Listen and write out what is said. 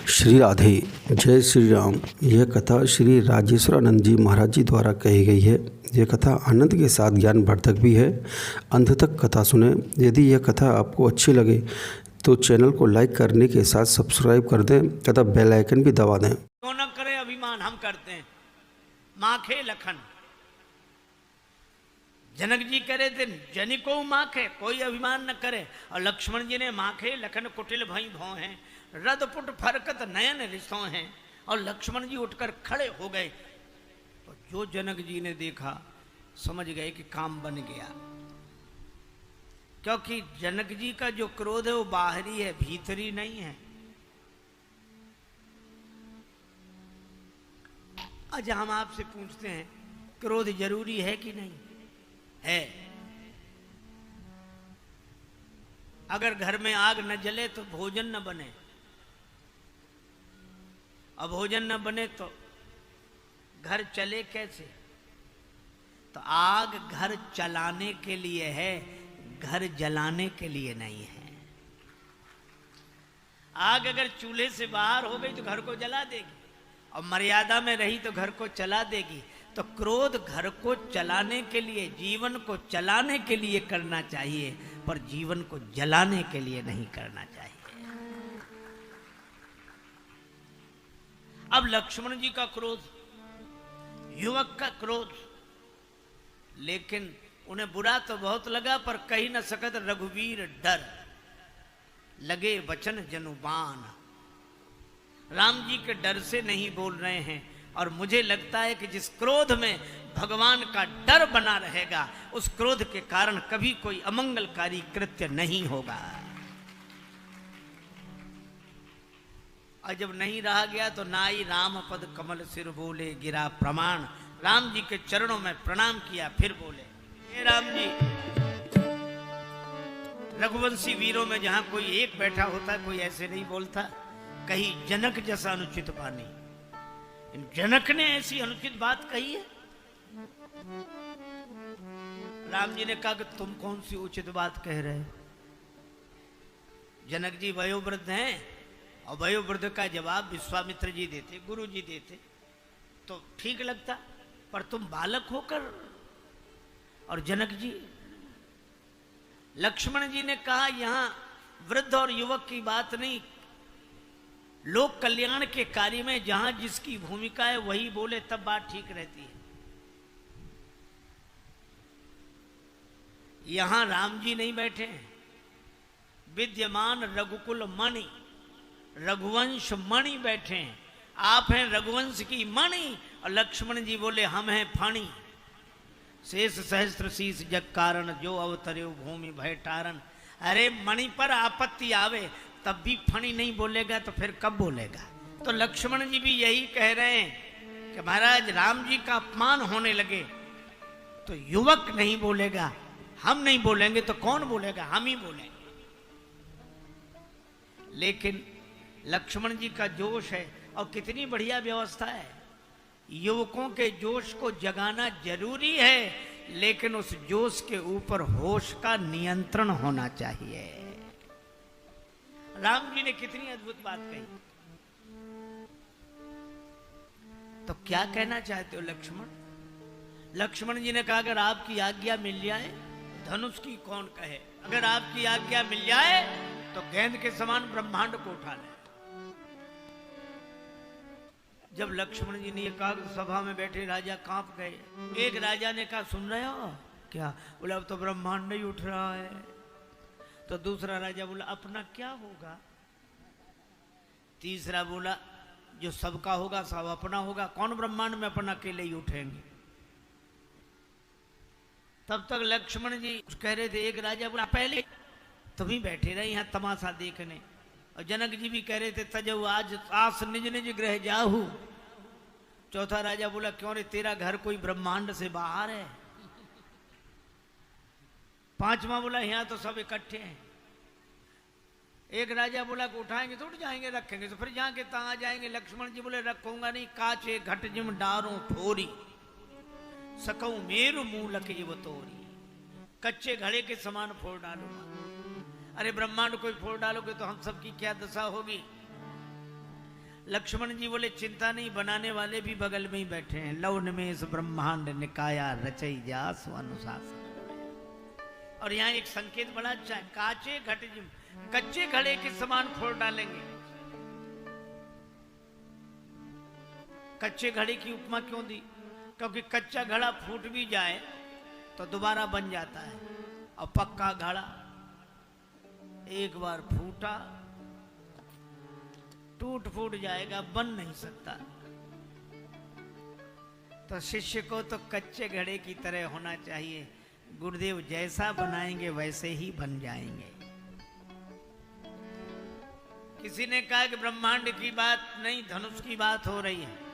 श्री राधे। जय श्री राम। यह कथा श्री राजेश्वरानंद जी महाराज जी द्वारा कही गई है। यह कथा आनंद के साथ ज्ञानवर्धक भी है। अंत तक कथा सुने। यदि यह कथा आपको अच्छी लगे तो चैनल को लाइक करने के साथ सब्सक्राइब कर दें तथा बेल आइकन भी दबा दें। क्यों न करें अभिमान, हम करते हैं। माखे लखन, जनक जी कह रहे थे जनिको माखे, कोई अभिमान न करे। और लक्ष्मण जी ने माखे लखन कुटिल भई भौ हैं, रदपुट फरकत नयन रिसों हैं। और लक्ष्मण जी उठकर खड़े हो गए। तो जो जनक जी ने देखा समझ गए कि काम बन गया, क्योंकि जनक जी का जो क्रोध है वो बाहरी है, भीतरी नहीं है। आज हम आपसे पूछते हैं, क्रोध जरूरी है कि नहीं है? अगर घर में आग न जले तो भोजन न बने, और भोजन न बने तो घर चले कैसे? तो आग घर चलाने के लिए है, घर जलाने के लिए नहीं है। आग अगर चूल्हे से बाहर हो गई तो घर को जला देगी, और मर्यादा में रही तो घर को चला देगी। तो क्रोध घर को चलाने के लिए, जीवन को चलाने के लिए करना चाहिए, पर जीवन को जलाने के लिए नहीं करना चाहिए। अब लक्ष्मण जी का क्रोध, युवक का क्रोध, लेकिन उन्हें बुरा तो बहुत लगा, पर कही न सकत रघुवीर डर, लगे वचन जनुबान। राम जी के डर से नहीं बोल रहे हैं। और मुझे लगता है कि जिस क्रोध में भगवान का डर बना रहेगा, उस क्रोध के कारण कभी कोई अमंगलकारी कृत्य नहीं होगा। और जब नहीं रहा गया तो नाई राम पद कमल सिर बोले, गिरा प्रमाण। राम जी के चरणों में प्रणाम किया, फिर बोले, हे राम जी, रघुवंशी वीरों में जहां कोई एक बैठा होता कोई ऐसे नहीं बोलता। कहीं जनक जैसा अनुचित बानी, जनक ने ऐसी अनुचित बात कही है। राम जी ने कहा कि तुम कौन सी उचित बात कह रहे हो? जनक जी वयोवृद्ध हैं, और वयोवृद्ध का जवाब विश्वामित्र जी देते, गुरु जी देते तो ठीक लगता, पर तुम बालक होकर। और जनक जी, लक्ष्मण जी ने कहा यहां वृद्ध और युवक की बात नहीं, लोक कल्याण के कार्य में जहां जिसकी भूमिका है वही बोले, तब बात ठीक रहती है। यहां राम जी नहीं बैठे हैं, विद्यमान रघुकुल मणि, रघुवंश मणि बैठे हैं। आप हैं रघुवंश की मणि, और लक्ष्मण जी बोले हम हैं फणी। शेष सहस्त्र शीस जग कारण, जो अवतरे भूमि भय टारण। अरे मणि पर आपत्ति आवे तब भी फणी नहीं बोलेगा तो फिर कब बोलेगा? तो लक्ष्मण जी भी यही कह रहे हैं कि महाराज राम जी का अपमान होने लगे तो युवक नहीं बोलेगा, हम नहीं बोलेंगे तो कौन बोलेगा? हम ही बोलेंगे। लेकिन लक्ष्मण जी का जोश है, और कितनी बढ़िया व्यवस्था है। युवकों के जोश को जगाना जरूरी है, लेकिन उस जोश के ऊपर होश का नियंत्रण होना चाहिए। राम जी ने कितनी अद्भुत बात कही। तो क्या कहना चाहते हो लक्ष्मण? लक्ष्मण जी ने कहा अगर आपकी आज्ञा मिल जाए, धनुष की कौन कहे। अगर आपकी आज्ञा मिल जाए तो गेंद के समान ब्रह्मांड को उठा ले। जब लक्ष्मण जी ने यह कहा तो सभा में बैठे राजा कांप गए। एक राजा ने कहा सुन रहे हो क्या? बोले अब तो ब्रह्मांड ही उठ रहा है। तो दूसरा राजा बोला अपना क्या होगा? तीसरा बोला जो सबका होगा सब अपना होगा, कौन ब्रह्मांड में अपना अकेले ही उठेंगे। तब तक लक्ष्मण जी कह रहे थे, एक राजा बोला पहले तुम ही बैठे रहे यहाँ तमाशा देखने। और जनक जी भी कह रहे थे तजऊ आज आस निज निज गृह जाहू। चौथा राजा बोला क्यों रे, तेरा घर कोई ब्रह्मांड से बाहर है। पांचवा बोला यहाँ तो सब इकट्ठे हैं। एक राजा बोला कि उठाएंगे तो उठ जाएंगे, रखेंगे तो फिर जहां के तहां आ जाएंगे। लक्ष्मण जी बोले रखूंगा नहीं, काचे घट जिम डारों ठोरी, सकऊं मेरु मूलक इव तोरी। कच्चे घड़े के समान फोड़ डालूंगा। अरे ब्रह्मांड कोई फोड़ डालोगे तो हम सबकी क्या दशा होगी। लक्ष्मण जी बोले चिंता नहीं, बनाने वाले भी बगल में ही बैठे हैं। लव निमेष ब्रह्मांड निकाया रचई जास अनुशासन। और यहाँ एक संकेत बड़ा अच्छा है, काचे घट कच्चे घड़े के समान फोड़ डालेंगे। कच्चे घड़े की उपमा क्यों दी? क्योंकि कच्चा घड़ा फूट भी जाए तो दोबारा बन जाता है, और पक्का घड़ा एक बार फूटा टूट फूट जाएगा, बन नहीं सकता। तो शिष्य को तो कच्चे घड़े की तरह होना चाहिए। गुरुदेव जैसा बनाएंगे वैसे ही बन जाएंगे। किसी ने कहा कि ब्रह्मांड की बात नहीं, धनुष की बात हो रही है।